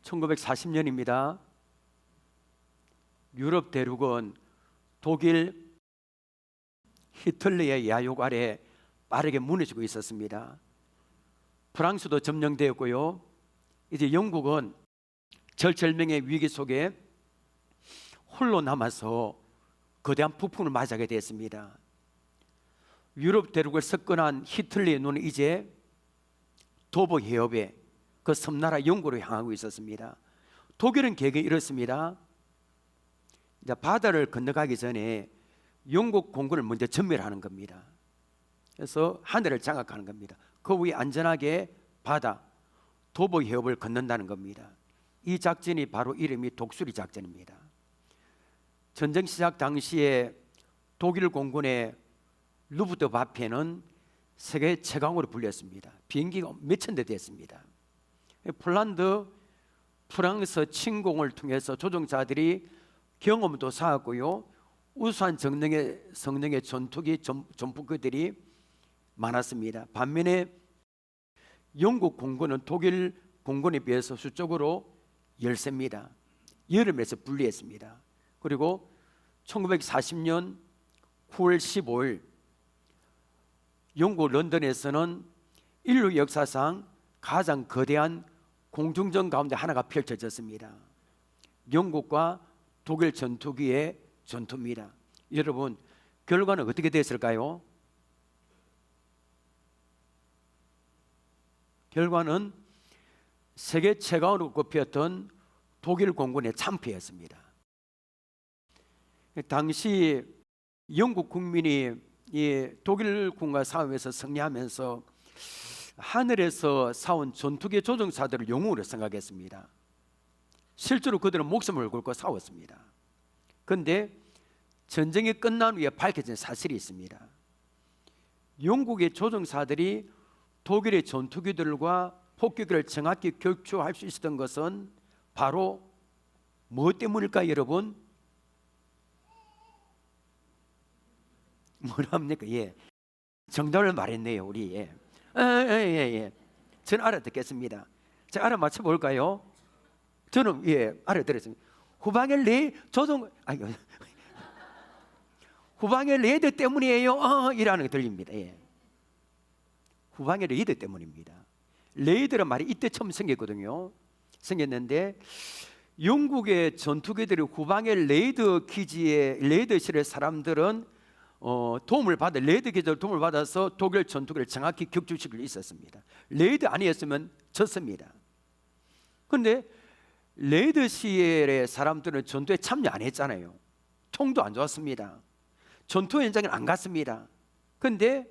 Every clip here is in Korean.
1940년입니다. 유럽 대륙은 독일 히틀러의 야욕 아래 빠르게 무너지고 있었습니다. 프랑스도 점령되었고요. 이제 영국은 절절명의 위기 속에 홀로 남아서 거대한 폭풍을 맞이하게 됐습니다. 유럽 대륙을 석권한 히틀러의 눈은 이제 도보 해협에 그 섬나라 영국으로 향하고 있었습니다. 독일은 계획이 이렇습니다. 이제 바다를 건너가기 전에 영국 공군을 먼저 전멸하는 겁니다. 그래서 하늘을 장악하는 겁니다. 그 위에 안전하게 바다 도보 해협을 건넌다는 겁니다. 이 작전이 바로 이름이 독수리 작전입니다. 전쟁 시작 당시에 독일 공군의 루프트와페는 세계 최강으로 불렸습니다. 비행기가 몇천 대 됐습니다. 폴란드, 프랑스 침공을 통해서 조종사들이 경험도 쌓았고요. 우수한 성능의 전투기 전투기들이 많았습니다. 반면에 영국 공군은 독일 공군에 비해서 수적으로 열세입니다. 여름에서 분리했습니다. 그리고 1940년 9월 15일 영국 런던에서는 인류 역사상 가장 거대한 공중전 가운데 하나가 펼쳐졌습니다. 영국과 독일 전투기의 전투입니다. 여러분, 결과는 어떻게 됐을까요? 결과는 세계 최강으로 꼽혔던 독일 공군의 참패였습니다. 당시 영국 국민이 이 독일군과 싸움에서 승리하면서 하늘에서 싸운 전투기 조종사들을 영웅으로 생각했습니다. 실제로 그들은 목숨을 걸고 싸웠습니다. 그런데 전쟁이 끝난 후에 밝혀진 사실이 있습니다. 영국의 조종사들이 독일의 전투기들과 폭격기를 정확히 격추할 수 있었던 것은 바로 무엇 때문일까요, 여러분? 뭐랍니까? 예, 정답을 말했네요, 우리. 예. 저는 알아듣겠습니다. 제가 알아맞혀 볼까요? 저는 알아들었습니다. 후방의 후방의 레이더 때문이에요. 이라는 게 들립니다. 예. 후방의 레이더 때문입니다. 레이더란 말이 이때 처음 생겼거든요. 생겼는데 영국의 전투기들이 후방의 레이더 기지에 레이더실의 사람들은 도움을 받아 레이더 기지를 도움을 받아서 독일 전투기를 정확히 격추시킬 수 있었습니다. 레이더 아니었으면 졌습니다. 그런데 레이더실의 사람들은 전투에 참여 안 했잖아요. 총도 안 좋았습니다. 전투 현장에 안 갔습니다. 그런데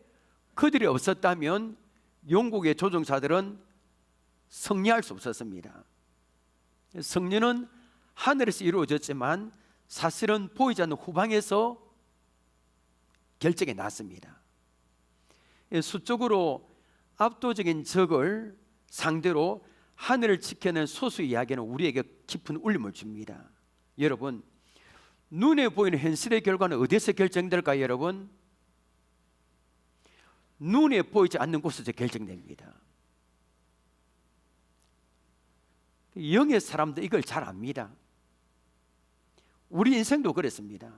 그들이 없었다면 영국의 조종사들은 승리할 수 없었습니다. 승리는 하늘에서 이루어졌지만 사실은 보이지 않는 후방에서 결정이 났습니다. 수적으로 압도적인 적을 상대로 하늘을 지켜낸 소수 이야기는 우리에게 깊은 울림을 줍니다. 여러분, 눈에 보이는 현실의 결과는 어디서 결정될까요, 여러분? 눈에 보이지 않는 곳에서 결정됩니다. 영의 사람도 이걸 잘 압니다. 우리 인생도 그렇습니다.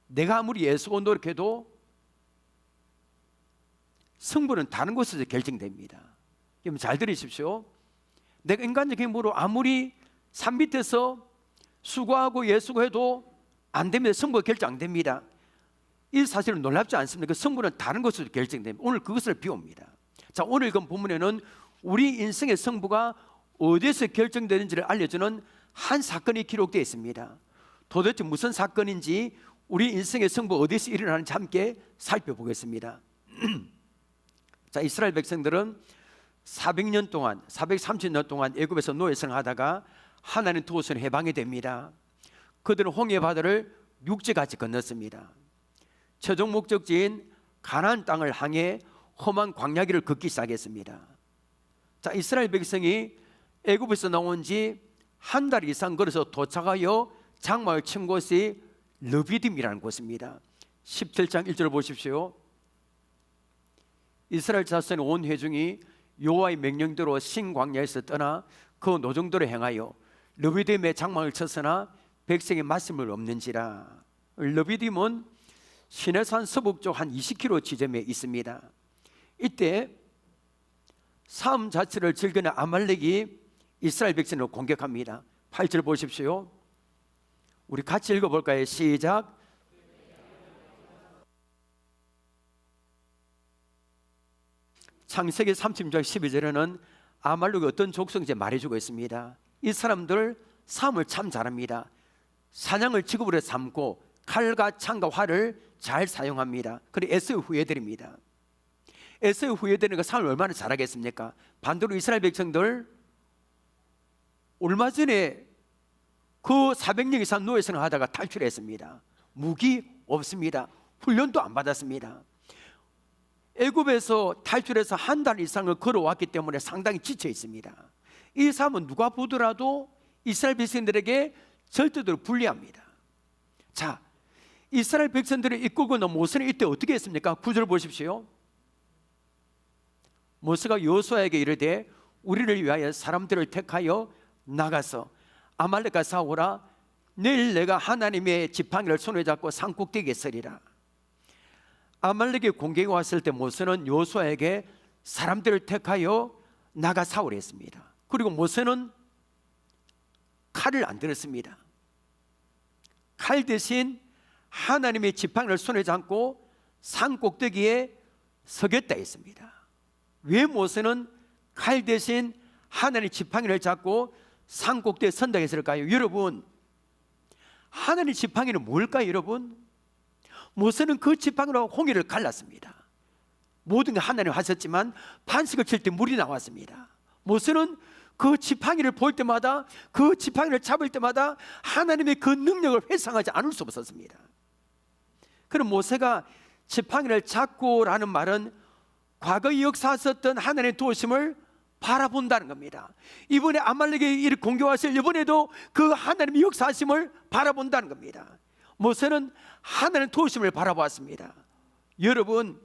내가 아무리 애쓰고 노력해도 승부는 다른 곳에서 결정됩니다. 여러분 잘 들으십시오. 내가 인간적인 힘으로 아무리 산 밑에서 수고하고 애쓰고 해도 안 됩니다. 승부가 결정 안 됩니다. 이 사실은 놀랍지 않습니까? 그 승부는 다른 곳에서 결정됩니다. 오늘 그것을 비웁니다. 자, 오늘 그 본문에는 우리 인생의 승부가 어디서 결정되는지를 알려주는 한 사건이 기록되어 있습니다. 도대체 무슨 사건인지 우리 인생의 승부 어디서 일어나는지 함께 살펴보겠습니다. 자, 이스라엘 백성들은 400년 동안 430년 동안 애굽에서 노예 생활하다가 하나님 도우시는 해방이 됩니다. 그들은 홍해 바다를 육지같이 건넜습니다. 최종 목적지인 가나안 땅을 향해 험한 광야길을 걷기 시작했습니다. 자, 이스라엘 백성이 애굽에서 나온 지 한 달 이상 걸어서 도착하여 장막을 친 곳이 르비딤이라는 곳입니다. 17장 1절 보십시오. 이스라엘 자손의 온 회중이 여호와의 명령대로 신광야에서 떠나 그 노정도로 행하여 르비딤의 장막을 쳤으나 백성의 말씀을 없는지라. 르비딤은 시내산 서북쪽 한 20km 지점에 있습니다. 이때 삶 자체를 즐기는 아말렉이 이스라엘 백성을 공격합니다. 8절 보십시오. 우리 같이 읽어볼까요? 시작. 창세기 30장 12절에는 아말렉이 어떤 족속인지 말해주고 있습니다. 이 사람들 삶을 참 잘합니다. 사냥을 직업으로 삼고 칼과 창과 활을 잘 사용합니다. 그리고 에서의 후예들입니다. 에서의 후예들은 그 삶을 얼마나 잘하겠습니까? 반대로 이스라엘 백성들 얼마 전에 그 400년 이상 노예 생활하다가 탈출했습니다. 무기 없습니다. 훈련도 안 받았습니다. 애굽에서 탈출해서 한 달 이상을 걸어왔기 때문에 상당히 지쳐 있습니다. 이 삶은 누가 보더라도 이스라엘 백성들에게 절대로 불리합니다. 자, 이스라엘 백성들을 이끌고 있는 모세는 이때 어떻게 했습니까? 9절 보십시오. 모세가 여호수아에게 이르되 우리를 위하여 사람들을 택하여 나가서 아말렉과 싸우라. 내일 내가 하나님의 지팡이를 손에 잡고 산꼭대기에 서리라. 아말렉이 공격이 왔을 때 모세는 여호수아에게 사람들을 택하여 나가 싸우려 했습니다. 그리고 모세는 칼을 안 들었습니다. 칼 대신 하나님의 지팡이를 손에 잡고 산꼭대기에 서겠다 했습니다. 왜 모세는 칼 대신 하나님의 지팡이를 잡고 산꼭대기에 선다 했을까요? 여러분, 하나님의 지팡이는 뭘까요? 여러분, 모세는 그 지팡이로 홍해를 갈랐습니다. 모든 게 하나님 하셨지만 반석을 칠 때 물이 나왔습니다. 모세는 그 지팡이를 볼 때마다, 그 지팡이를 잡을 때마다 하나님의 그 능력을 회상하지 않을 수 없었습니다. 그럼 모세가 지팡이를 잡고라는 말은 과거의 역사하셨던 하나님의 도우심을 바라본다는 겁니다. 이번에 아말렉이 이렇게 공격하실 이번에도 그 하나님의 역사하심을 바라본다는 겁니다. 모세는 하나님의 도우심을 바라보았습니다. 여러분,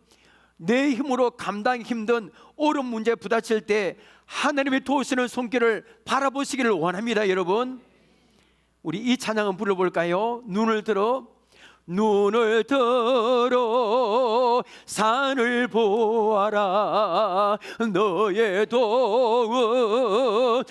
내 힘으로 감당하기 힘든 어려운 문제에 부딪힐 때 하나님의 도우시는 손길을 바라보시기를 원합니다. 여러분, 우리 이 찬양은 불러볼까요? 눈을 들어 산을 보아라. 너의 도움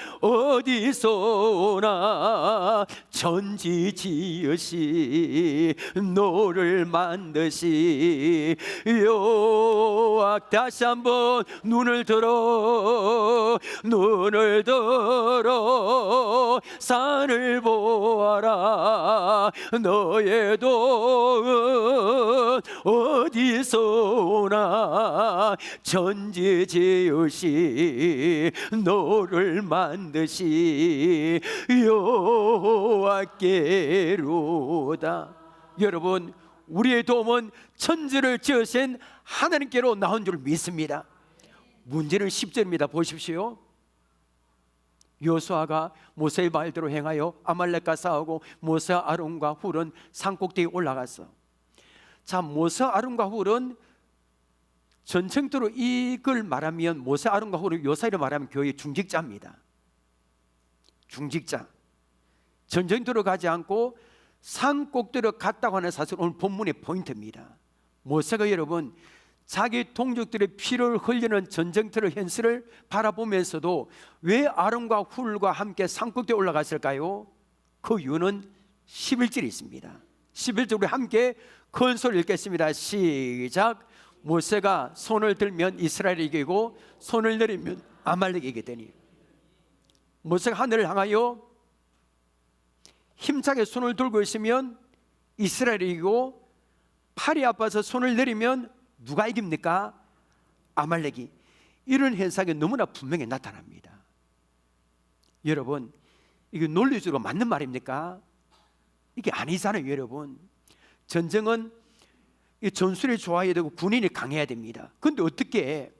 어디서나. 천지 지으시 너를 만드시 여호와. 다시 한번 눈을 들어 산을 보아라. 너의 도움 어디서나. 천지 지으시 너를 만드시 여호와께로다. 여러분, 우리의 도움은 천지를 지으신 하나님께로 나온 줄 믿습니다. 문제는 10절입니다. 보십시오. 여호수아가 모세의 말대로 행하여 아말렉과 싸우고 모세와 아론과 훌은 산꼭대기에 올라갔어. 자, 모세와 아론과 훌은 전청도로 이걸 말하면 모세, 아론과 훌은 요사이로 말하면 교회의 중직자입니다. 중직자. 전쟁터로 가지 않고 산꼭대기로 갔다고 하는 사실 오늘 본문의 포인트입니다. 모세가 여러분 자기 동족들의 피를 흘리는 전쟁터의 현실을 바라보면서도 왜 아론과 훌과 함께 산꼭대기에 올라갔을까요? 그 이유는 11절에 있습니다. 11절 우리 함께 큰 소리를 읽겠습니다. 시작. 모세가 손을 들면 이스라엘이 이기고 손을 내리면 아말렉이 이기더니. 모세가 하늘을 향하여 힘차게 손을 들고 있으면 이스라엘이 이기고 팔이 아파서 손을 내리면 누가 이깁니까? 아말렉이. 이런 현상이 너무나 분명히 나타납니다. 여러분, 이게 논리적으로 맞는 말입니까? 이게 아니잖아요. 여러분, 전쟁은 이 전술이 좋아야 되고 군인이 강해야 됩니다. 그런데 어떻게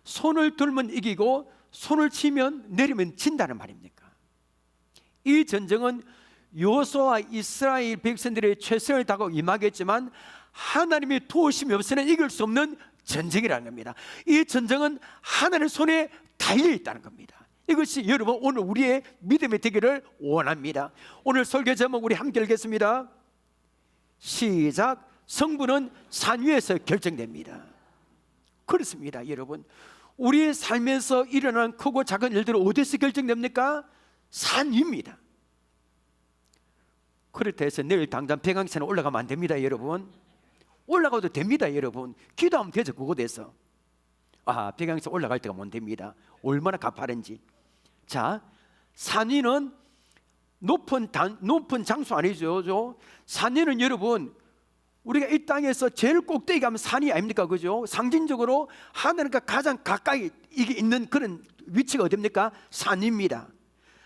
손을 들면 이기고 손을 치면 내리면 진다는 말입니까? 이 전쟁은 여호수아와 이스라엘 백성들의 최선을 다하고 임하겠지만 하나님의 도우심이 없이는 이길 수 없는 전쟁이라는 겁니다. 이 전쟁은 하나님의 손에 달려 있다는 겁니다. 이것이 여러분 오늘 우리의 믿음이 되기를 원합니다. 오늘 설교 제목 우리 함께 읽겠습니다. 시작. 성부는 산 위에서 결정됩니다. 그렇습니다. 여러분, 우리의 삶에서 일어나는 크고 작은 일들은 어디서 결정됩니까? 산 위입니다. 그렇다 해서 내일 당장 백왕산에 올라가면 안 됩니다. 여러분, 올라가도 됩니다. 여러분, 기도하면 되죠. 그곳에서 백왕산 올라갈 때가 못 됩니다. 얼마나 가파른지. 자, 산 위는 높은 장소 아니죠. 산 위는 여러분, 우리가 이 땅에서 제일 꼭대기 가면 산이 아닙니까? 그죠? 상징적으로 하나님과 가장 가까이 이게 있는 그런 위치가 어딥니까? 산입니다.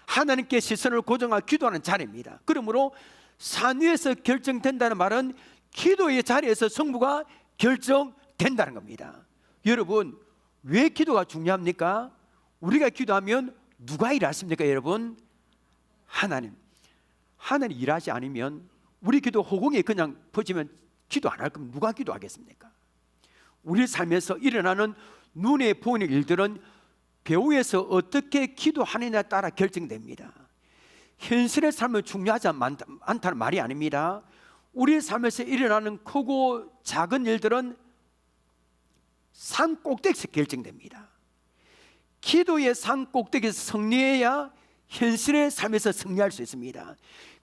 하나님께 시선을 고정하고 기도하는 자리입니다. 그러므로 산 위에서 결정된다는 말은 기도의 자리에서 성부가 결정된다는 겁니다. 여러분, 왜 기도가 중요합니까? 우리가 기도하면 누가 일하십니까? 여러분, 하나님 일하지 않으면 우리 기도 허공에 그냥 퍼지면 기도 안 할 거면 누가 기도하겠습니까? 우리 삶에서 일어나는 눈에 보이는 일들은 배후에서 어떻게 기도하느냐에 따라 결정됩니다. 현실의 삶은 중요하지 않다는 말이 아닙니다. 우리 삶에서 일어나는 크고 작은 일들은 산 꼭대기에서 결정됩니다. 기도의 산 꼭대기에서 승리해야 현실의 삶에서 승리할 수 있습니다.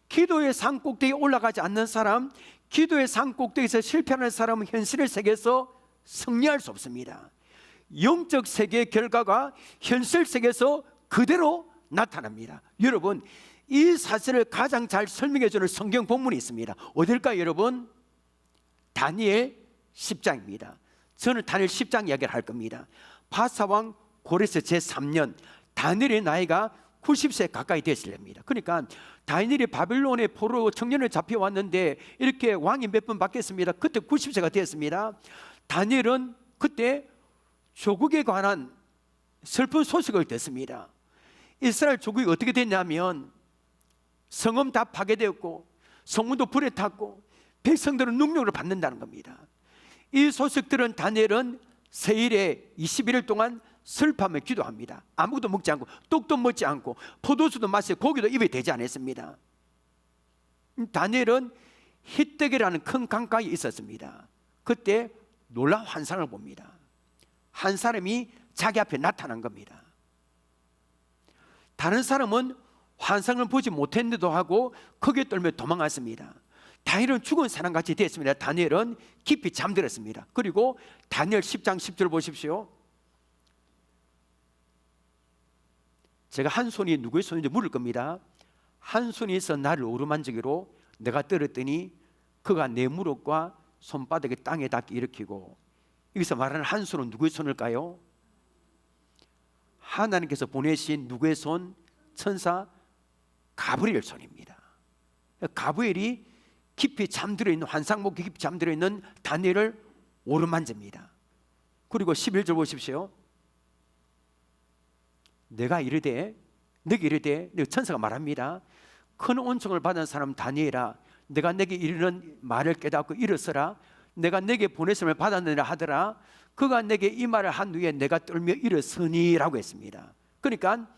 기도의 산 꼭대기에 올라가지 않는 사람, 기도의 산 꼭대기에서 실패하는 사람은 현실의 세계에서 승리할 수 없습니다. 영적 세계의 결과가 현실 세계에서 그대로 나타납니다. 여러분, 이 사실을 가장 잘 설명해 주는 성경 본문이 있습니다. 어딜까요, 여러분? 다니엘 10장입니다. 저는 다니엘 10장 이야기를 할 겁니다. 바사왕 고레스 제3년, 다니엘의 나이가 90세 가까이 되었습니다. 그러니까 다니엘이 바빌론의 포로 청년을 잡혀왔는데 이렇게 왕이 몇 번 바뀌었습니다. 그때 90세가 되었습니다. 다니엘은 그때 조국에 관한 슬픈 소식을 듣습니다. 이스라엘 조국이 어떻게 됐냐면 성읍 다 파괴되었고 성문도 불에 탔고 백성들은 능력을 받는다는 겁니다. 이 소식들은 다니엘은 세일에 21일 동안 슬퍼하며 기도합니다. 아무것도 먹지 않고 떡도 먹지 않고 포도주도 마시고 고기도 입에 대지 않았습니다. 다니엘은 히떡이라는 큰 강가에 있었습니다. 그때 놀라운 환상을 봅니다. 한 사람이 자기 앞에 나타난 겁니다. 다른 사람은 환상을 보지 못했는데도 하고 크게 떨며 도망갔습니다. 다니엘은 죽은 사람같이 됐습니다. 다니엘은 깊이 잠들었습니다. 그리고 다니엘 10장 10절 보십시오. 제가 한 손이 누구의 손인지 물을 겁니다. 한 손이 있어 나를 오르만지기로 내가 떨었더니 그가 내 무릎과 손바닥에 땅에 닿게 일으키고, 여기서 말하는 한 손은 누구의 손일까요? 하나님께서 보내신 누구의 손? 천사 가브리엘 손입니다. 가브리엘이 깊이 잠들어 있는, 환상복 깊이 잠들어 있는 다니엘을 오르만집니다. 그리고 11절 보십시오. 내가 이르되, 내게 이르되, 천사가 말합니다. 큰 온총을 받은 사람 다니엘아, 내가 내게 이르는 말을 깨닫고 일어서라. 내가 내게 보내심을 받았느니라 하더라. 그가 내게 이 말을 한 후에 내가 떨며 일어서니라고 했습니다. 그러니까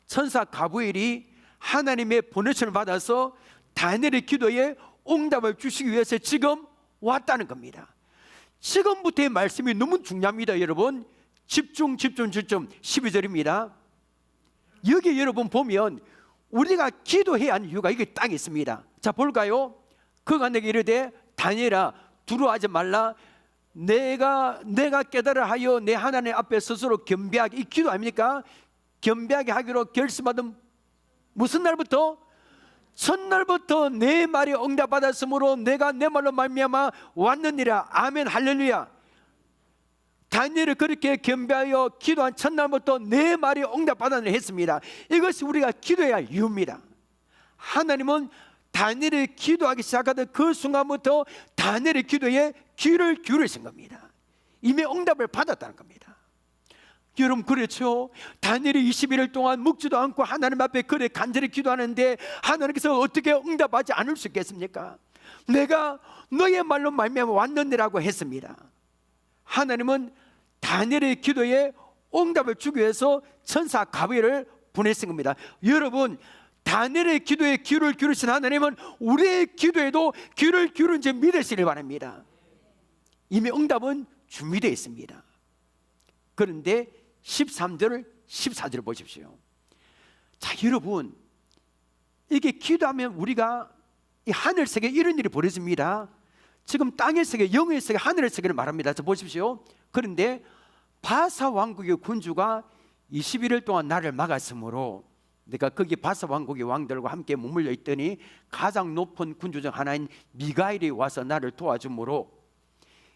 천사 가브리엘이 하나님의 보내심을 받아서 다니엘의 기도에 응답을 주시기 위해서 지금 왔다는 겁니다. 지금부터의 말씀이 너무 중요합니다. 여러분, 집중 12절입니다. 여기 여러분 보면 우리가 기도해야 하는 이유가 여기 딱 있습니다. 자, 볼까요? 그가 내게 이르되 다니엘아, 두려워하지 말라. 내가 깨달아 하여 내 하나님 앞에 스스로 겸비하게, 이 기도 아닙니까? 겸비하게 하기로 결심받은 무슨 날부터? 첫날부터 내 말이 응답받았으므로 내가 내 말로 말미암아 왔느니라. 아멘, 할렐루야. 다니엘을 그렇게 겸비하여 기도한 첫날부터 내 말이 응답받았느니라 했습니다. 이것이 우리가 기도해야 할 이유입니다. 하나님은 다니엘이 기도하기 시작하던 그 순간부터 다니엘의 기도에 귀를 기울이신 겁니다. 이미 응답을 받았다는 겁니다. 여러분, 그렇죠? 다니엘이 21일 동안 먹지도 않고 하나님 앞에 그래 간절히 기도하는데 하나님께서 어떻게 응답하지 않을 수 있겠습니까? 내가 너의 말로 말미암아 왔느니라고 했습니다. 하나님은 다니엘의 기도에 응답을 주기 위해서 천사 가브리엘을 보냈은 겁니다. 여러분, 다니엘의 기도에 귀를 기울이신 하나님은 우리의 기도에도 귀를 기울인지 믿으시길 바랍니다. 이미 응답은 준비되어 있습니다. 그런데 13절 14절 보십시오. 자, 여러분, 이게 기도하면 우리가 이 하늘 세계에 이런 일이 벌어집니다. 지금 땅의 세계, 영의 세계, 하늘의 세계를 말합니다. 자, 보십시오. 그런데 바사 왕국의 군주가 21일 동안 나를 막았으므로 내가 거기 바사 왕국의 왕들과 함께 머물러 있더니 가장 높은 군주 중 하나인 미가엘이 와서 나를 도와주므로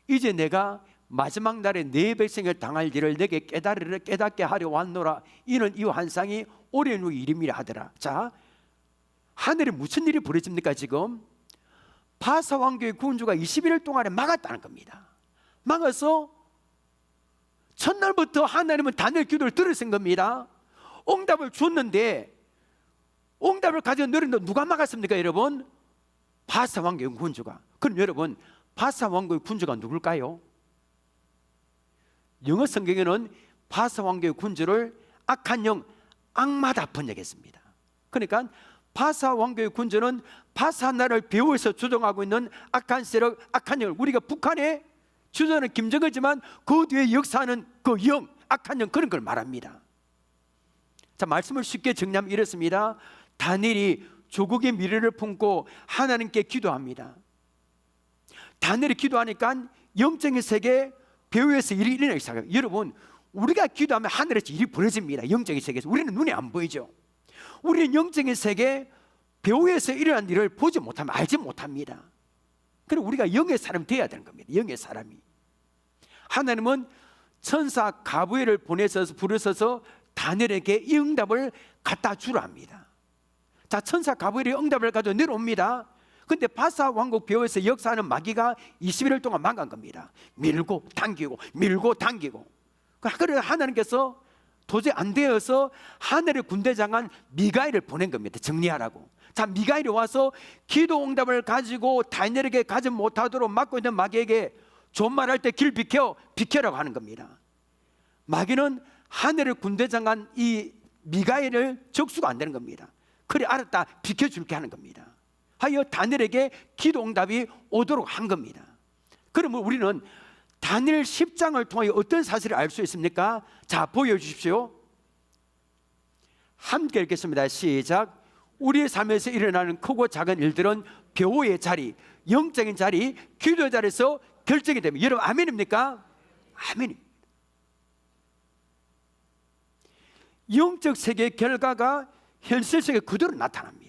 이제 내가 마지막 날에 내 백성을 당할 일을 내게 깨닫게 하려 왔노라. 이는 이 환상이 오랜 후 일임이라 하더라. 자, 하늘에 무슨 일이 벌어집니까? 지금 바사 왕국의 군주가 21일 동안에 막았다는 겁니다. 막아서 첫날부터 하나님은 다니엘 기도를 들으신 겁니다. 응답을 줬는데 응답을 가지고 내렸는데 누가 막았습니까? 여러분, 바사 왕국의 군주가. 그럼 여러분, 바사 왕국의 군주가 누굴까요? 영어 성경에는 바사 왕국의 군주를 악한 영, 악마다 번역했습니다. 그러니까 바사 왕국의 군주는 바사 나라를 배후에서 주정하고 있는 악한 세력, 악한 영을, 우리가 북한에 주저는 김정은이지만 그 뒤에 역사하는 그 영, 악한 영, 그런 걸 말합니다. 자, 말씀을 쉽게 정리하면 이렇습니다. 다니엘이 조국의 미래를 품고 하나님께 기도합니다. 다니엘이 기도하니까 영적인 세계 배후에서 일이 일어나기 시작해요. 여러분, 우리가 기도하면 하늘에서 일이 벌어집니다. 영적인 세계에서. 우리는 눈에 안 보이죠. 우리는 영적인 세계 배후에서 일어난 일을 보지 못하면 알지 못합니다. 그럼 우리가 영의 사람이 되어야 되는 겁니다. 영의 사람이. 하나님은 천사 가브리엘을 부르셔서 다니엘에게 이 응답을 갖다 주라 합니다. 자, 천사 가브리엘이 응답을 가지고 내려옵니다. 근데 바사 왕국 배후에서 역사하는 마귀가 21일 동안 막은 겁니다. 밀고 당기고 밀고 당기고. 그래서 하나님께서 도저히 안 되어서 하늘의 군대장관 미가엘을 보낸 겁니다. 정리하라고. 자, 미가엘이 와서 기도 응답을 가지고 다니엘에게 가지 못하도록 막고 있는 마귀에게 존말할 때 길 비켜라고 하는 겁니다. 마귀는 하늘의 군대장관 이 미가엘을 적수가 안 되는 겁니다. 그래, 알았다, 비켜줄게 하는 겁니다. 하여 다니엘에게 기도 응답이 오도록 한 겁니다. 그러면 우리는 다니엘 10장을 통해 어떤 사실을 알 수 있습니까? 자, 보여주십시오. 함께 읽겠습니다. 시작. 우리의 삶에서 일어나는 크고 작은 일들은 배후의 자리, 영적인 자리, 기도의 자리에서 결정이 됩니다. 여러분, 아멘입니까? 아멘입니다. 영적 세계의 결과가 현실 세계에 그대로 나타납니다.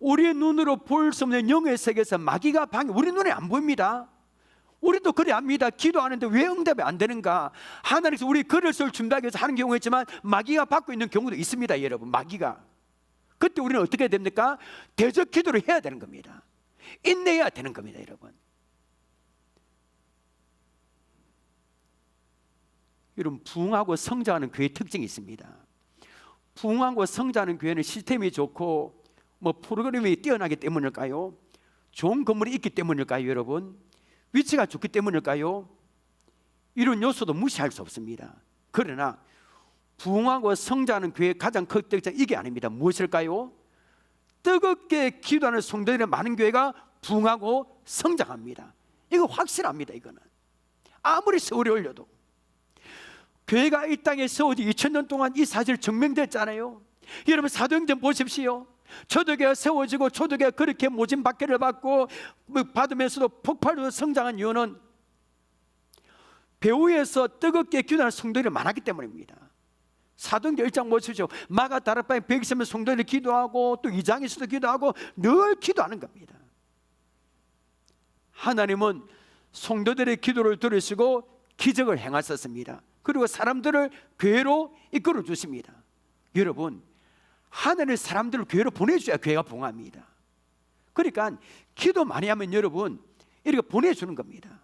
우리의 눈으로 볼 수 없는 영의 세계에서 마귀가 우리 눈에 안 보입니다. 우리도 그래 합니다. 기도하는데 왜 응답이 안 되는가? 하나님께서 우리 글을 쓸 준비하기 위해서 하는 경우가 있지만 마귀가 받고 있는 경우도 있습니다. 여러분, 마귀가. 그때 우리는 어떻게 됩니까? 대적 기도를 해야 되는 겁니다. 인내해야 되는 겁니다. 여러분, 부흥하고 성장하는 교회의 특징이 있습니다. 부흥하고 성장하는 교회는 시스템이 좋고 프로그램이 뛰어나기 때문일까요? 좋은 건물이 있기 때문일까요? 여러분, 위치가 좋기 때문일까요? 이런 요소도 무시할 수 없습니다. 그러나 부흥하고 성장하는 교회의 가장 큰 특징은 이게 아닙니다. 무엇일까요? 뜨겁게 기도하는 성도들의 많은 교회가 부흥하고 성장합니다. 이거 확실합니다. 이거는 아무리 세월이 올려도. 교회가 이 땅에 세워지 2000년 동안 이 사실 증명됐잖아요. 여러분, 사도행전 보십시오. 초대교회가 세워지고 초대교회가 그렇게 모진 박해를 받고 받으면서도 폭발로 성장한 이유는 배후에서 뜨겁게 기도하는 성도들이 많았기 때문입니다. 사도행전 1장 보십시오. 마가 다락방에 120명 성도들이 기도하고 또 2장에서도 기도하고 늘 기도하는 겁니다. 하나님은 성도들의 기도를 들으시고 기적을 행하셨습니다. 그리고 사람들을 교회로 이끌어 주십니다. 여러분, 하늘의 사람들을 교회로 보내줘야 교회가 부흥합니다. 그러니까 기도 많이 하면 여러분 이렇게 보내주는 겁니다.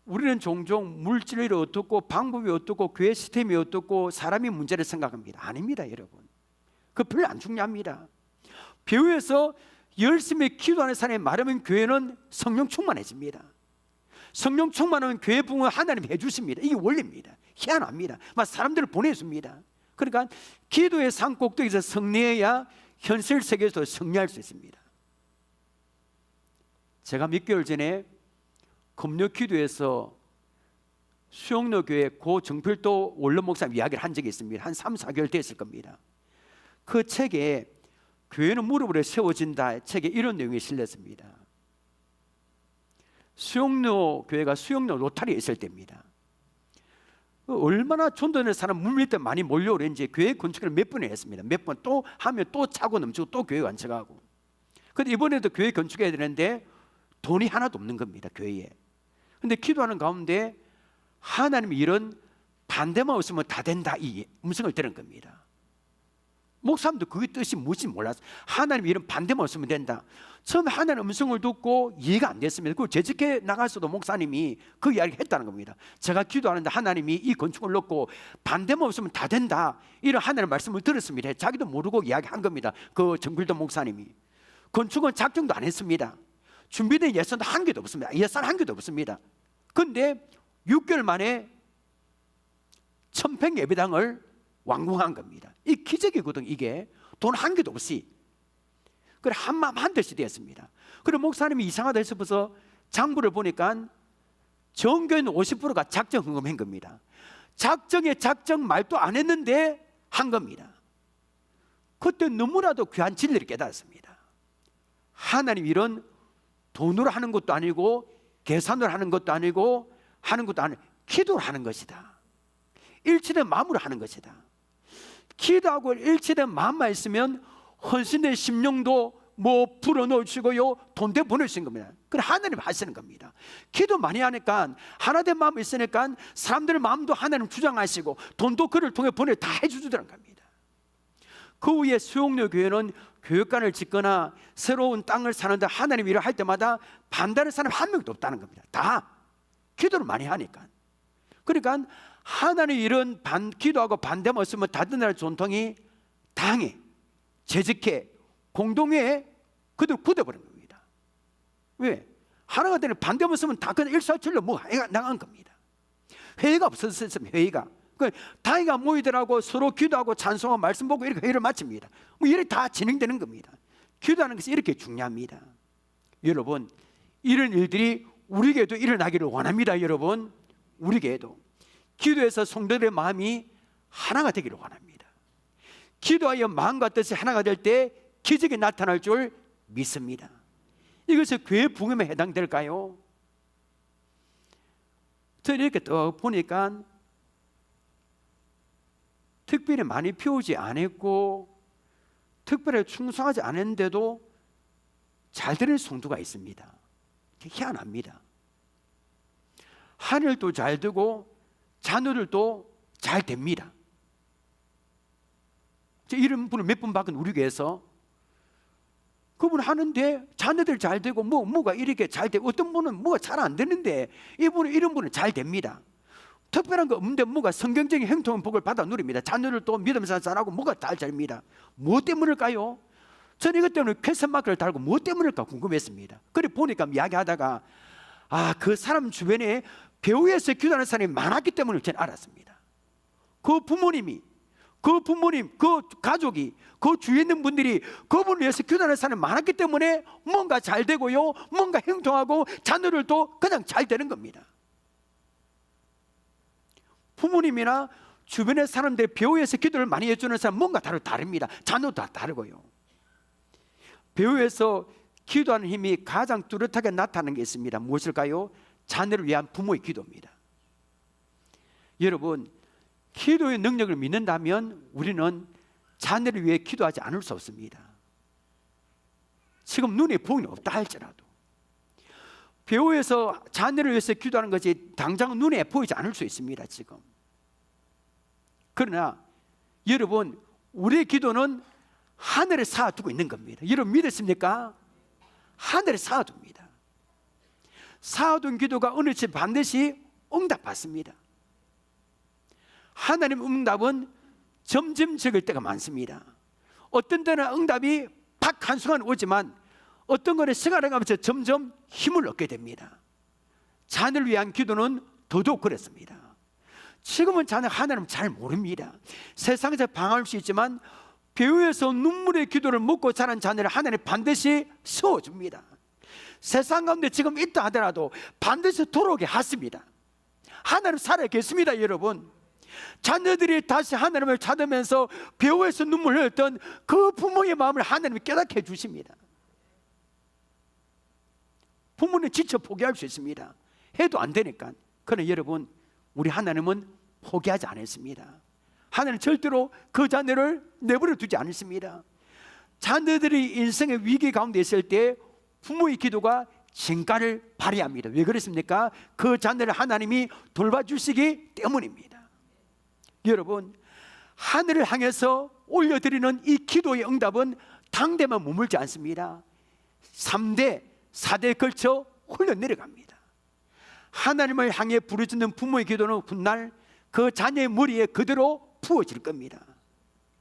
우리는 종종 물질이 어떻고 방법이 어떻고 교회 시스템이 어떻고 사람이 문제를 생각합니다. 아닙니다. 여러분, 그거 별로 안 중요합니다. 배후에서 열심히 기도하는 사람이 많으면 교회는 성령 충만해집니다. 성령 충만하면 교회 부흥을 하나님 해주십니다. 이게 원리입니다. 희한합니다. 막 사람들을 보내줍니다. 그러니까 기도의 산꼭대기에서 승리해야 현실 세계에서 승리할 수 있습니다. 제가 몇 개월 전에 금요 기도에서 수영로 교회 고 정필도 원로 목사님 이야기를 한 적이 있습니다. 한 3, 4개월 됐을 겁니다. 그 책에 교회는 무릎 위에 세워진다 책에 이런 내용이 실렸습니다. 수영로 교회가 수영로 로타리에 있을 때입니다. 얼마나 전도하는 사람 물밀 때 많이 몰려오는지 교회 건축을 몇 번을 했습니다. 몇 번 또 하면 또 차고 넘치고 또 교회 완성하고. 그런데 이번에도 교회 건축해야 되는데 돈이 하나도 없는 겁니다. 교회에. 그런데 기도하는 가운데 하나님이 이런 반대만 없으면 다 된다 이 음성을 들은 겁니다. 목사님도 그게 뜻이 뭔지 몰랐어요. 하나님 이런 반대만 없으면 된다. 처음에 하나님 음성을 듣고 이해가 안 됐습니다. 그걸 재직해 나갔어도 목사님이 그 이야기를 했다는 겁니다. 제가 기도하는데 하나님이 이 건축을 넣고 반대만 없으면 다 된다 이런 하나님의 말씀을 들었습니다. 자기도 모르고 이야기한 겁니다. 그 정필도 목사님이. 건축은 작정도 안 했습니다. 준비된 예산도 한 개도 없습니다. 예산 한 개도 없습니다. 그런데 6개월 만에 1000평 예배당을 완공한 겁니다. 이 기적이거든. 이게 돈 한 개도 없이. 그래 한마음 한뜻이 되었습니다. 그래 목사님이 이상하다 싶어서 장부를 보니까 정교회는 50%가 작정 헌금한 겁니다. 작정에 작정 말도 안 했는데 한 겁니다. 그때 너무나도 귀한 진리를 깨달았습니다. 하나님 이런 돈으로 하는 것도 아니고 계산으로 하는 것도 아니고 기도를 하는 것이다. 일치된 마음으로 하는 것이다. 기도하고 일치된 마음만 있으면 헌신된 심령도 뭐 불어넣으시고요 돈대 보내주신 겁니다. 그래 하나님 하시는 겁니다. 기도 많이 하니까 하나된 마음이 있으니까 사람들의 마음도 하나님 주장하시고 돈도 그를 통해 다 해주시더란 겁니다. 그 후에 수용료 교회는 교육관을 짓거나 새로운 땅을 사는데 하나님 일을 할 때마다 반대하는 사람 한 명도 없다는 겁니다. 다 기도를 많이 하니까. 그러니까 하나님 이런 기도하고 반대만 없으면 다 된다는 전통이 당에 재직회 공동회에 그들 굳어버린 겁니다. 왜? 하나가 되는 반대만 없으면 다 그냥 일사천리로 뭐 나간 겁니다. 회의가 없었으면 회의가 다이가 모이더라고 서로 기도하고 찬송하고 말씀 보고 이렇게 회의를 마칩니다. 뭐 이렇게 다 진행되는 겁니다. 기도하는 것이 이렇게 중요합니다. 여러분 이런 일들이 우리에게도 일어나기를 원합니다. 여러분 우리에게도 기도해서 성도들의 마음이 하나가 되기를 원합니다. 기도하여 마음과 뜻이 하나가 될 때 기적이 나타날 줄 믿습니다. 이것이 교회 부흥에 해당될까요? 저는 이렇게 또 보니까 특별히 많이 피우지 않았고 특별히 충성하지 않았는데도 잘 되는 성도가 있습니다. 희한합니다. 하늘도 잘 되고 자녀들도 잘 됩니다. 이런 분을 몇 분 봤거든요. 우리 교회에서 그분 하는데 자녀들 잘 되고 뭐가 이렇게 잘 되고 어떤 분은 뭐가 잘 안 되는데 이런 분은 잘 됩니다. 특별한 거 없는데 뭐가 성경적인 행동 복을 받아 누립니다. 자녀들도 믿으면서 잘하고 뭐가 잘 됩니다. 뭐 때문일까요? 저는 이것 때문에 퀘스천 마크를 달고 뭐 때문일까 궁금했습니다. 그래 보니까 이야기하다가 그 사람 주변에 배우에서 기도하는 사람이 많았기 때문에 저는 알았습니다. 그 부모님, 그 가족이, 그 주위에 있는 분들이 그분을 위해서 기도하는 사람이 많았기 때문에 뭔가 잘 되고요, 뭔가 행동하고 자녀들도 그냥 잘 되는 겁니다. 부모님이나 주변의 사람들이 배우에서 기도를 많이 해주는 사람 뭔가 다릅니다. 자녀도 다 다르고요. 배우에서 기도하는 힘이 가장 뚜렷하게 나타나는 게 있습니다. 무엇일까요? 자녀를 위한 부모의 기도입니다. 여러분 기도의 능력을 믿는다면 우리는 자녀를 위해 기도하지 않을 수 없습니다. 지금 눈에 보이는 없다 할지라도 배우에서 자녀를 위해서 기도하는 것이 당장 눈에 보이지 않을 수 있습니다. 지금 그러나 여러분 우리의 기도는 하늘에 쌓아두고 있는 겁니다. 여러분 믿으십니까? 하늘에 쌓아둡니다. 쌓아둔 기도가 어느 때 반드시 응답받습니다. 하나님 응답은 점점 적을 때가 많습니다. 어떤 때는 응답이 팍 한순간 오지만 어떤 거는 시간을 가면서 점점 힘을 얻게 됩니다. 자녀를 위한 기도는 더더욱 그랬습니다. 지금은 자녀 하나님 잘 모릅니다. 세상에서 방황할 수 있지만 배후에서 눈물의 기도를 먹고 자란 자녀를 하나님 반드시 세워줍니다. 세상 가운데 지금 있다 하더라도 반드시 돌아오게 하십니다. 하나님 살아계십니다. 여러분, 자녀들이 다시 하나님을 찾으면서 배후에서 눈물을 흘렸던 그 부모의 마음을 하나님이 깨닫게 해주십니다. 부모는 지쳐 포기할 수 있습니다. 해도 안 되니까. 그러나 여러분, 우리 하나님은 포기하지 않았습니다. 하나님은 절대로 그 자녀를 내버려 두지 않습니다. 자녀들이 인생의 위기 가운데 있을 때 부모의 기도가 진가를 발휘합니다. 왜 그렇습니까? 그 자녀를 하나님이 돌봐주시기 때문입니다. 여러분, 하늘을 향해서 올려드리는 이 기도의 응답은 당대만 머물지 않습니다. 3대, 4대에 걸쳐 흘러내려갑니다. 하나님을 향해 부르짖는 부모의 기도는 훗날 그 자녀의 머리에 그대로 부어질 겁니다.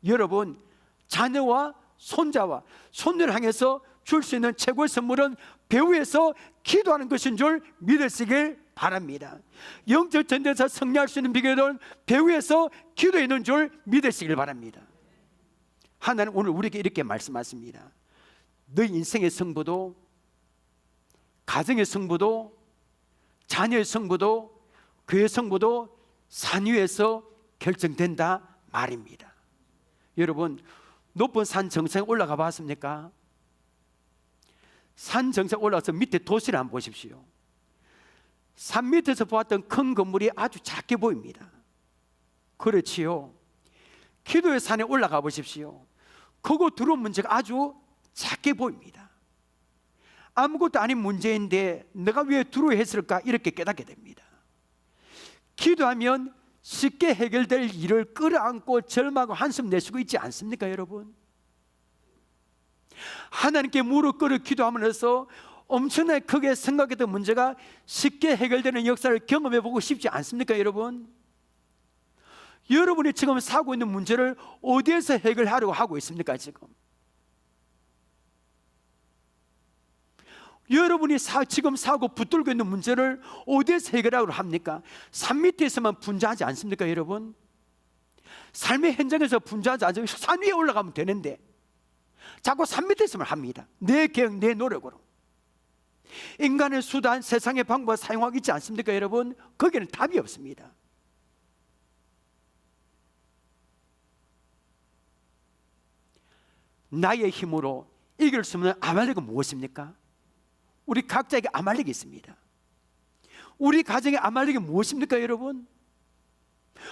여러분, 자녀와 손자와 손녀를 향해서 줄 수 있는 최고의 선물은 배후에서 기도하는 것인 줄 믿으시길 바랍니다. 영적 전쟁에서 승리할 수 있는 비결은 배후에서 기도해 있는 줄 믿으시길 바랍니다. 하나님 오늘 우리에게 이렇게 말씀하십니다. 너희 인생의 승부도, 가정의 승부도, 자녀의 승부도, 교회의 승부도 산 위에서 결정된다 말입니다. 여러분, 높은 산 정상에 올라가 봤습니까? 산 정상에 올라가서 밑에 도시를 한번 보십시오. 산 밑에서 보았던 큰 건물이 아주 작게 보입니다. 그렇지요. 기도의 산에 올라가 보십시오. 그거 들어온 문제가 아주 작게 보입니다. 아무것도 아닌 문제인데 내가 왜 두려워 했을까, 이렇게 깨닫게 됩니다. 기도하면 쉽게 해결될 일을 끌어안고 절망하고 한숨 내쉬고 있지 않습니까, 여러분? 하나님께 무릎 꿇어 기도하면서 엄청나게 크게 생각했던 문제가 쉽게 해결되는 역사를 경험해 보고 싶지 않습니까, 여러분? 여러분이 지금 사고 있는 문제를 어디에서 해결하려고 하고 있습니까, 지금? 여러분이 지금 사고 붙들고 있는 문제를 어디에서 해결하려고 합니까? 산 밑에서만 분주하지 않습니까, 여러분? 삶의 현장에서 분주하지 않으면 산 위에 올라가면 되는데 자꾸 산 밑에서만 합니다. 내 계획, 내 노력으로. 인간의 수단, 세상의 방법을 사용하고 있지 않습니까, 여러분? 거기는 답이 없습니다. 나의 힘으로 이길 수 없는 아말렉은 무엇입니까? 우리 각자에게 아말렉이 있습니다. 우리 가정의 아말렉이 무엇입니까, 여러분?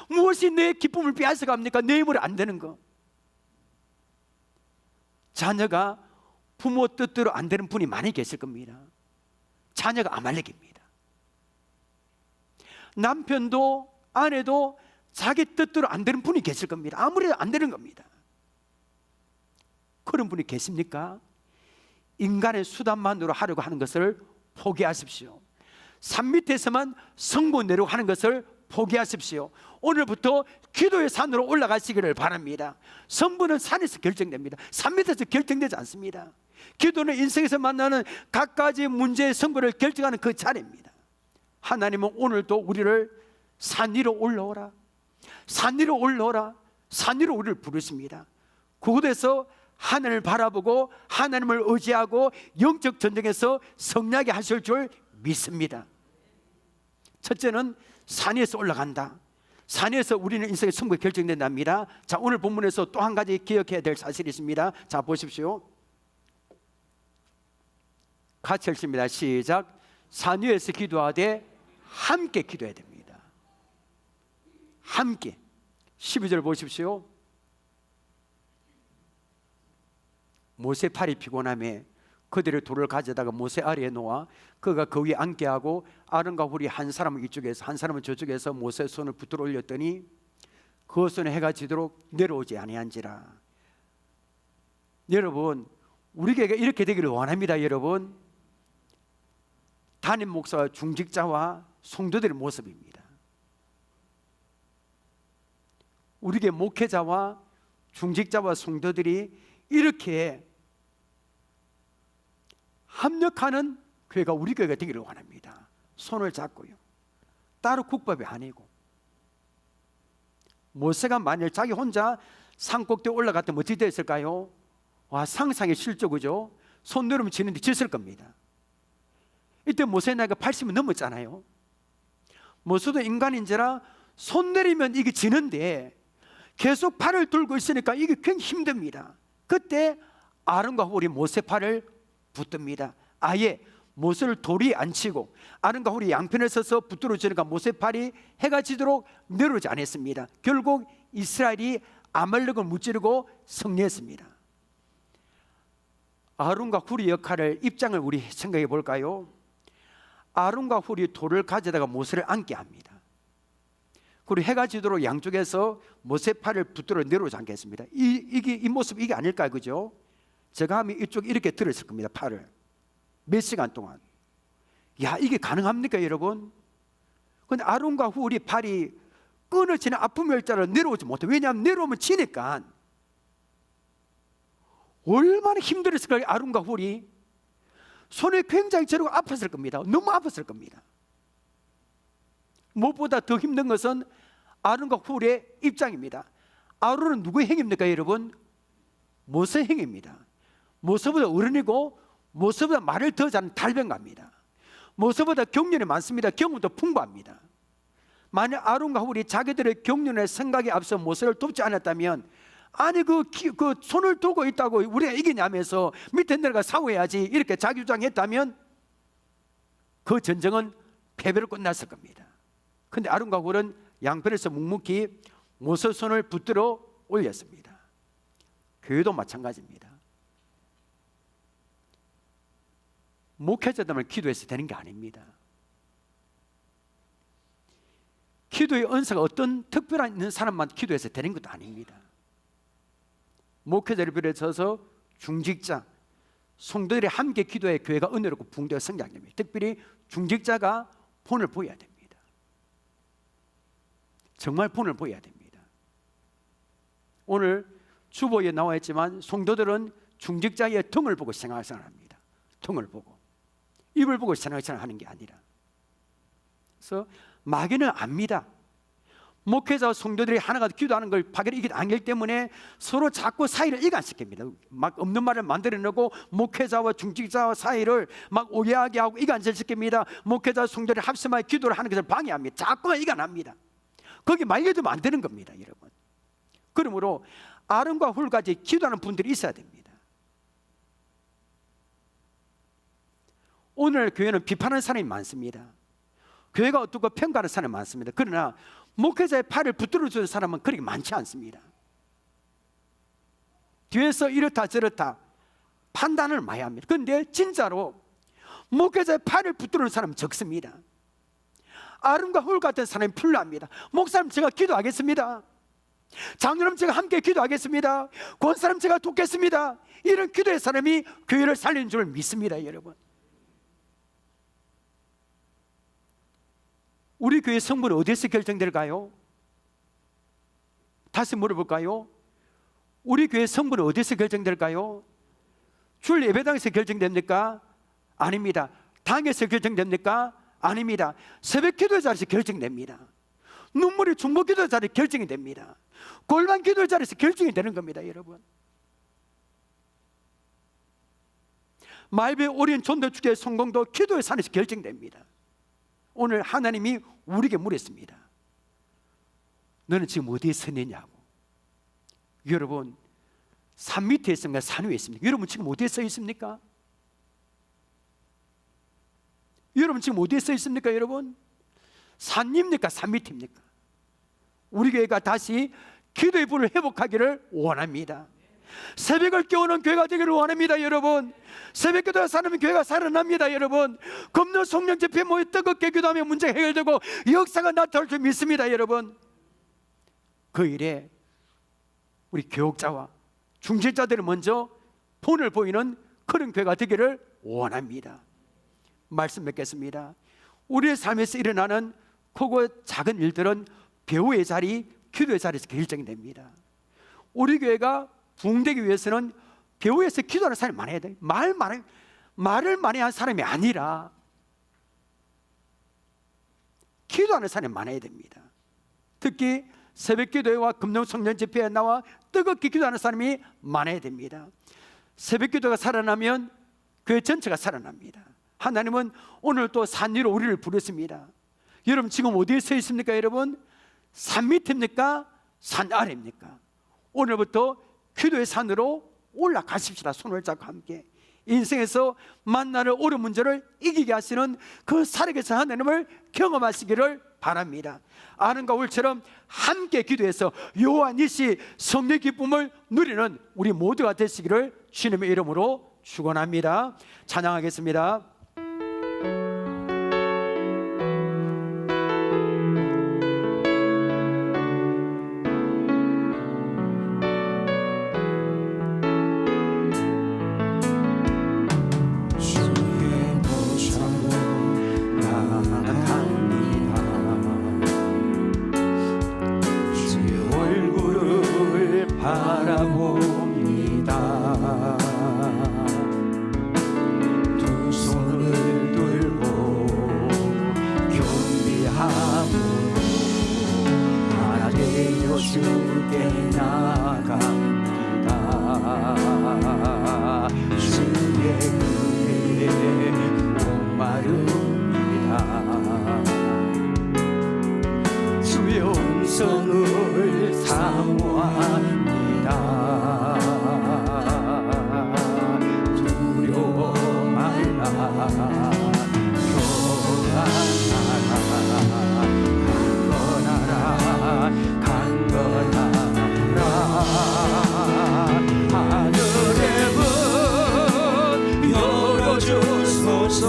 무엇이 내 기쁨을 빼앗아갑니까? 내 힘으로 안 되는 거. 자녀가 부모 뜻대로 안 되는 분이 많이 계실 겁니다. 자녀가 아말렉입니다. 남편도 아내도 자기 뜻대로 안 되는 분이 계실 겁니다. 아무래도 안 되는 겁니다. 그런 분이 계십니까? 인간의 수단만으로 하려고 하는 것을 포기하십시오. 산 밑에서만 성공 내려고 하는 것을 포기하십시오. 오늘부터 기도의 산으로 올라가시기를 바랍니다. 성부는 산에서 결정됩니다. 산 밑에서 결정되지 않습니다. 기도는 인생에서 만나는 각가지 문제의 성부를 결정하는 그 자리입니다. 하나님은 오늘도 우리를 산 위로 올라오라, 산 위로 올라오라, 산 위로 우리를 부르십니다. 그곳에서 하늘을 바라보고 하나님을 의지하고 영적 전쟁에서 승리하게 하실 줄 믿습니다. 첫째는 산 위에서 올라간다. 산 위에서 우리는 인생의 승부가 결정된답니다. 자, 오늘 본문에서 또 한 가지 기억해야 될 사실이 있습니다. 자, 보십시오. 같이 읽습니다. 시작. 산 위에서 기도하되 함께 기도해야 됩니다. 함께. 12절 보십시오. 모세 팔이 피곤함에 그들의 돌을 가져다가 모세 아래에 놓아 그가 그 위에 앉게 하고 아론과 훌이 한 사람은 이쪽에서 한 사람은 저쪽에서 모세의 손을 붙들어 올렸더니 그 손에 해가 지도록 내려오지 아니한지라. 여러분, 우리에게 이렇게 되기를 원합니다. 여러분, 담임 목사와 중직자와 성도들의 모습입니다. 우리에게 목회자와 중직자와 성도들이 이렇게 합력하는 교회가 우리 교회가 되기를 원합니다. 손을 잡고요. 따로 국밥이 아니고. 모세가 만일 자기 혼자 산꼭대에 올라갔다면 어떻게 됐을까요? 와, 상상의 실적이죠. 손 누르면 지는데 졌을 겁니다. 이때 모세의 나이가 80이 넘었잖아요. 모세도 인간인지라 손 내리면 이게 지는데 계속 팔을 들고 있으니까 이게 굉장히 힘듭니다. 그때 아론과 훌이 모세 팔을 붙듭니다. 아예 모세를 돌이 안 치고 아론과 훌이 양편에 서서 붙들어지니까 모세 팔이 해가 지도록 내려오지 않았습니다. 결국 이스라엘이 아말렉을 무찌르고 승리했습니다. 아론과 훌의 역할을, 입장을 우리 생각해 볼까요? 아론과 훌이 돌을 가져다가 모세를 앉게 합니다. 그리고 해가 지도록 양쪽에서 모세 팔을 붙들어 내려오지 않겠습니다. 이 모습, 이게 아닐까요? 그죠? 제가 하면 이쪽 이렇게 들었을 겁니다. 팔을 몇 시간 동안. 야, 이게 가능합니까 여러분? 근데 아론과 훌이 팔이 끊어지는 아픔 열자로 내려오지 못해요. 왜냐하면 내려오면 지니까. 얼마나 힘들었을까요? 아론과 훌이 손에 굉장히 저리고 아팠을 겁니다. 너무 아팠을 겁니다. 무엇보다 더 힘든 것은 아론과 훌의 입장입니다. 아론은 누구의 행입니까 여러분? 모세의 행입니다. 모세보다 어른이고 모세보다 말을 더 잘하는 달변가입니다. 모세보다 경륜이 많습니다. 경험도 풍부합니다. 만약 아론과 훌이 자기들의 경륜의 생각에 앞서 모세를 돕지 않았다면, 아니 그 손을 두고 있다고 우리가 이기냐면서 밑에 내려가 싸워야지 이렇게 자기 주장했다면 그 전쟁은 패배로 끝났을 겁니다. 그런데 아론과 훌은 양편에서 묵묵히 모세 손을 붙들어 올렸습니다. 교회도 마찬가지입니다. 목회자들만 기도해서 되는 게 아닙니다. 기도의 은사가 어떤 특별한 있는 사람만 기도해서 되는 것도 아닙니다. 목회자를 비롯해서 중직자, 성도들이 함께 기도해 교회가 은혜롭고 붕대가 성장됩니다. 특별히 중직자가 본을 보여야 됩니다. 정말 본을 보여야 됩니다. 오늘 주보에 나와 있지만 성도들은 중직자의 등을 보고 생활합니다. 등을 보고, 입을 보고 생활하는 게 아니라. 그래서 마귀는 압니다. 목회자와 성도들이 하나가 기도하는 걸 파괴를 이게 아니기 때문에 서로 자꾸 사이를 이간시킵니다. 막 없는 말을 만들어내고 목회자와 중직자와 사이를 막 오해하게 하고 이간시킵니다. 목회자와 성도들이 합심하여 기도를 하는 것을 방해합니다. 자꾸만 이간합니다. 거기 말려두면 안 되는 겁니다, 여러분. 그러므로 아론과 훌까지 기도하는 분들이 있어야 됩니다. 오늘 교회는 비판하는 사람이 많습니다. 교회가 어떻고 평가하는 사람이 많습니다. 그러나 목회자의 팔을 붙들어주는 사람은 그렇게 많지 않습니다. 뒤에서 이렇다 저렇다 판단을 많이 합니다. 그런데 진짜로 목회자의 팔을 붙들어주는 사람은 적습니다. 아론과 훌 같은 사람이 필요합니다. 목사님 제가 기도하겠습니다. 장로님 제가 함께 기도하겠습니다. 권사님 제가 돕겠습니다. 이런 기도의 사람이 교회를 살리는 줄 믿습니다, 여러분. 우리 교회 성부는 어디에서 결정될까요? 다시 물어볼까요? 우리 교회 성부는 어디에서 결정될까요? 주일 예배당에서 결정됩니까? 아닙니다. 당에서 결정됩니까? 아닙니다. 새벽 기도의 자리에서 결정됩니다. 눈물이 중보 기도의 자리에서 결정이 됩니다. 골반 기도의 자리에서 결정이 되는 겁니다, 여러분. 말배 오리온 전도축제의 성공도 기도의 산에서 결정됩니다. 오늘 하나님이 우리에게 물었습니다. 너는 지금 어디에 서 있느냐고. 여러분, 산 밑에 있습니까? 산 위에 있습니까? 여러분 지금 어디에 서 있습니까? 여러분 지금 어디에 서 있습니까? 여러분, 산입니까? 산 밑입니까? 우리 교회가 다시 기도의 불을 회복하기를 원합니다. 새벽을 깨우는 교회가 되기를 원합니다, 여러분. 새벽 기도가 살아나면 교회가 살아납니다, 여러분. 금요 성령 집회에 모여 뜨겁게 기도하면 문제가 해결되고 역사가 나타날 줄 믿습니다, 여러분. 그 일에 우리 교육자와 중직자들이 먼저 본을 보이는 그런 교회가 되기를 원합니다. 말씀 맺겠습니다. 우리의 삶에서 일어나는 크고 작은 일들은 배우의 자리, 기도의 자리에서 결정이 됩니다. 우리 교회가 부흥되기 위해서는 배우에서 기도하는 사람이 많아야 돼요. 말을 많이 한 사람이 아니라 기도하는 사람이 많아야 됩니다. 특히 새벽기도회와 금요성령 집회에 나와 뜨겁게 기도하는 사람이 많아야 됩니다. 새벽기도가 살아나면 그 전체가 살아납니다. 하나님은 오늘 또 산 위로 우리를 부르십니다. 여러분 지금 어디에 서 있습니까? 여러분 산 밑입니까? 산 아래입니까? 오늘부터 기도의 산으로 올라가십시다. 손을 잡고 함께 인생에서 만나는 어려운 문제를 이기게 하시는 그 살아계신 하나님을 경험하시기를 바랍니다. 아름과 울처럼 함께 기도해서 요한이시 성령의 기쁨을 누리는 우리 모두가 되시기를 주님의 이름으로 축원합니다. 찬양하겠습니다. 바라봅니다. 두 손을 들고 겸비함으로 하나 되어 주께 나갑니다. 주의 은혜에 목마릅니다. 주의 음성을 사모합니다. 두려워 말라 강건하라 강건하라 하늘의 문 열어주소서.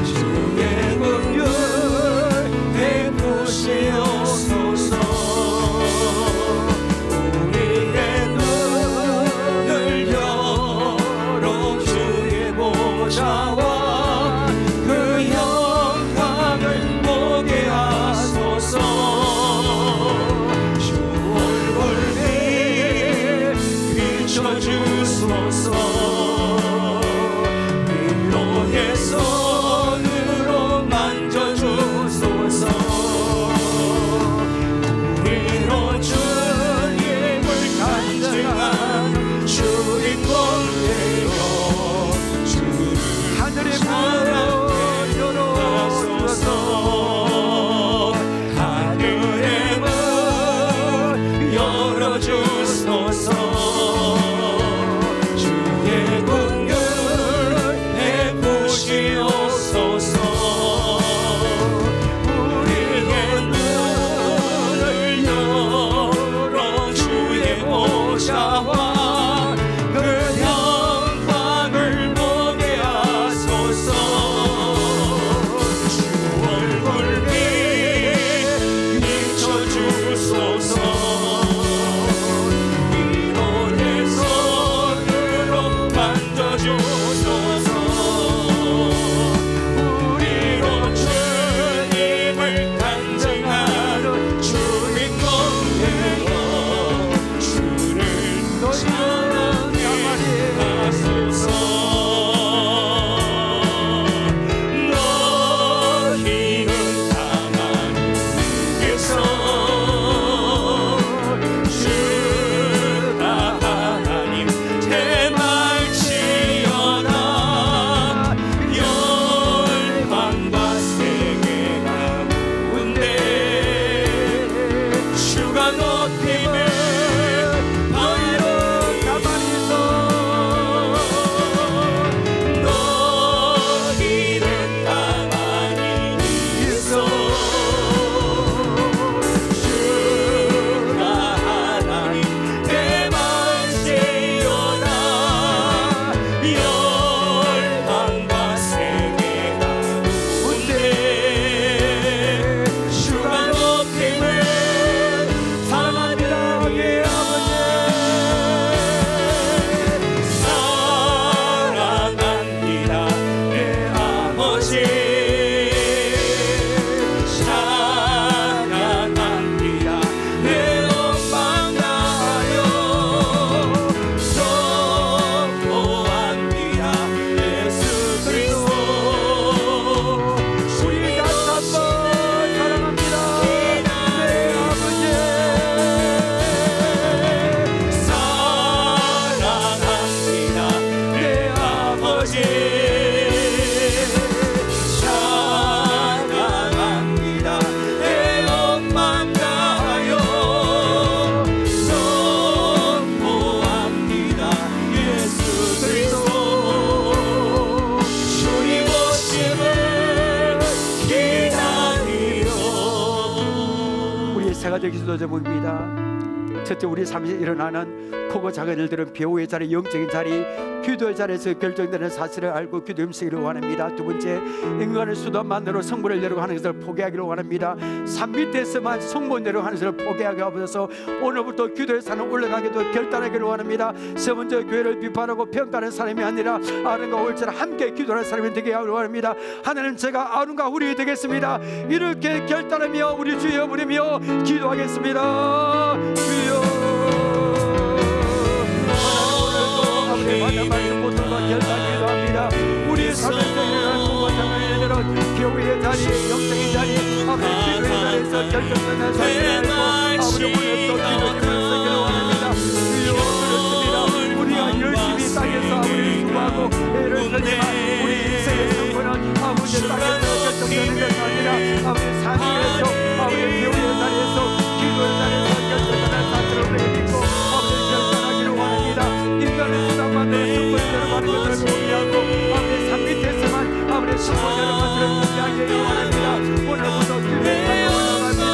주의 긍휼 베푸시옵소서. 가지 기도 제목입니다. 첫째, 우리 삶에서 일어나는 크고 작은 일들은 배우의 자리, 영적인 자리, 기도의 자리에서 결정되는 사실을 알고 기도 힘쓰기를 원합니다. 두 번째, 인간의 수단만으로 성문을 내려고 하는 것을 포기하기를 원합니다. 산 밑에서만 성문 내려고 하는 것을 포기하게 하셔서 오늘부터 기도의 산을 올라가기도 결단하기를 원합니다. 세 번째, 교회를 비판하고 평가하는 사람이 아니라 아론과 홀처럼 함께 기도하는 사람이 되게 하기를 원합니다. 하나님, 제가 아론과 홀이 되겠습니다. 이렇게 결단하며 우리 주여 부르며 기도하겠습니다. 주여, 하나님, 오늘도 받은 말씀 모두가 결단하기도 합니다. 우리의 삶에서 일어나는 공과장을 예대로 교회의 자리, 영적인 자리, 아버지 기도의 자리에서 결정되는 사실을 알고 아버지 오늘도 기도님을 쓰기를 원합니다. 주여, 그렇습니다. 우리가 열심히 땅에서 아버지 수고하고 애를 쓰지만 우리 인생의 성분은 아버지 땅에서 결정되는 것이 아니라 아버지 산에서 아버지 교회의 자리에서 기도의 자리에서 결정되는 사실을 우리가 믿고 아버지 결단하기를 원합니다. 인간의 수단만으로 성분대로 가는 것을 포기하고 아버지 산 밑에서만 아버지 성분대로 가는 것을 포기하기를 원합니다. 오늘부터 기도의 산에 올라갑니다.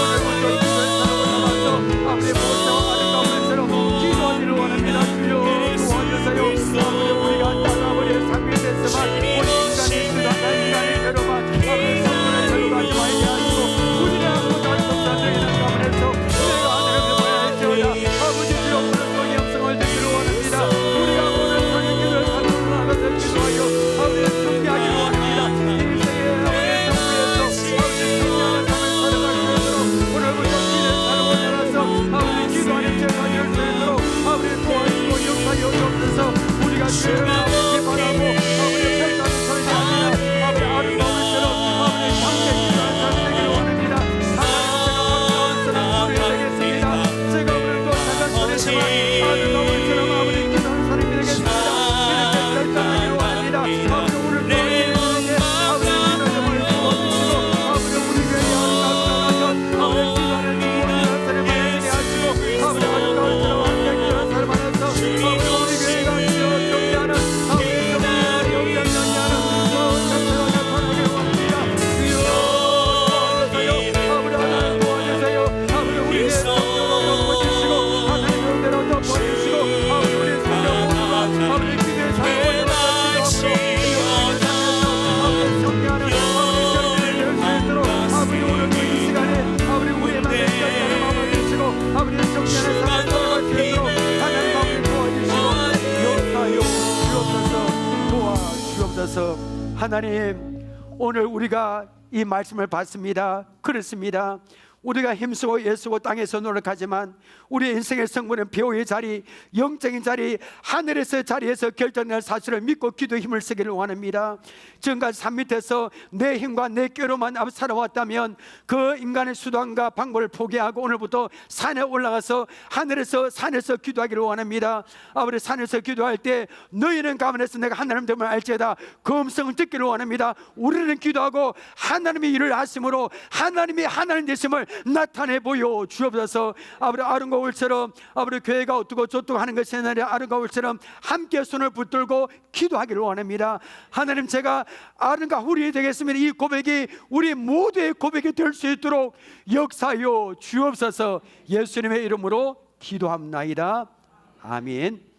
오늘부터 기도의 산에 올라가서 아버지 모세와 아름다운 것처럼 기도하기를 원합니다. 주여, 도와주세요. 아버지, 우리가 아버지 산 밑에서만 우리 인간의 수단과 인간의 괴로만 아버지 성분을 데려가지 말게 하시고 우리가 모든 성사적인 가문에서 내가 하늘을 보야 할지어다. 아버지, 주여, 오늘도 영성을 듣기를 원합니다. 우리가 오늘 사는 길을 산으로 나가서 기도하여 아버지 승리하기를 원합니다. 인생의 아버지 성부에서 아버지 승리하는 삶을 살아가기 위해서 오늘부터 기도의 산을 올라가서 아버지 기도하는 제가 될 수 있도록 아버지 도와주시고 역사여 주옵소서. 우리가 죄를 아버지 비판하고 아버지 평가하는 삶이 아니라 아버지 아름다움처럼 아버지 함께 기도하는 삶이 되기를 원합니다. 하나님, 제가 아름다움처럼 우리 되겠습니다. 제가 오늘도 작은 소리지만 아름다움처럼 아버지 기도하는 사람이 되겠습니다. 이렇게 결단하기를 원합니다. 아버지, 오늘도 기도하는데 아버지 기도점을 부어주시고 아버지 우리 교회에 아름다운 아버지 기도하는 모든 사람을 되게 하시고 아버지 아름다움처럼 함께 기도하는 사람 안에서 아버지 우리 교회가 정리하는 아버지 정리하는 영장 정리하는 전체가 나타나기를 원합니다. 주여, 도와주세요. 아버지, 하나님 도와주세요. 아버지, 우리의 성령으로 덮어주시고 하나님의 은혜로 덮어주시고 아버지, 우리 성령 모두가 아버지 기도의 산에 올라가서 기도함으로 아버지 정리하는 아버지 결정을 낼 수 있도록 아버지 오늘도 이 시간에 아버지 우리의 마음에 결단을 마음해주시고 아버지 정리하는 삶을 살아갈 수 있도록 하나님 아버지 도와주시고 역사여 주옵소서, 도와주옵소서. 하나님, 오늘 우리가 이 말씀을 받습니다. 그렇습니다. 우리가 힘쓰고 애쓰고 땅에서 노력하지만 우리 인생의 성분은 배우의 자리, 영적인 자리, 하늘에서의 자리에서 결정될 사실을 믿고 기도의 힘을 쓰기를 원합니다. 지금까지 산 밑에서 내 힘과 내 꾀로만 살아왔다면 그 인간의 수단과 방법을 포기하고 오늘부터 산에 올라가서 하늘에서 산에서 기도하기를 원합니다. 아버지, 산에서 기도할 때 너희는 가문에서 내가 하나님 됨을 알지어다 그 음성을 듣기를 원합니다. 우리는 기도하고 하나님이 일을 하심으로 하나님이 하나님 되심을 나타내 보여 주옵소서. 아버지, 아론과 홀처럼 아버지 교회가 어떻고 저떻고 하는 것이 아니라 아론과 홀처럼 함께 손을 붙들고 기도하기를 원합니다. 하나님, 제가 아론과 홀이 되겠습니다. 이 고백이 우리 모두의 고백이 될 수 있도록 역사하여 주옵소서. 예수님의 이름으로 기도합나이다. 아멘.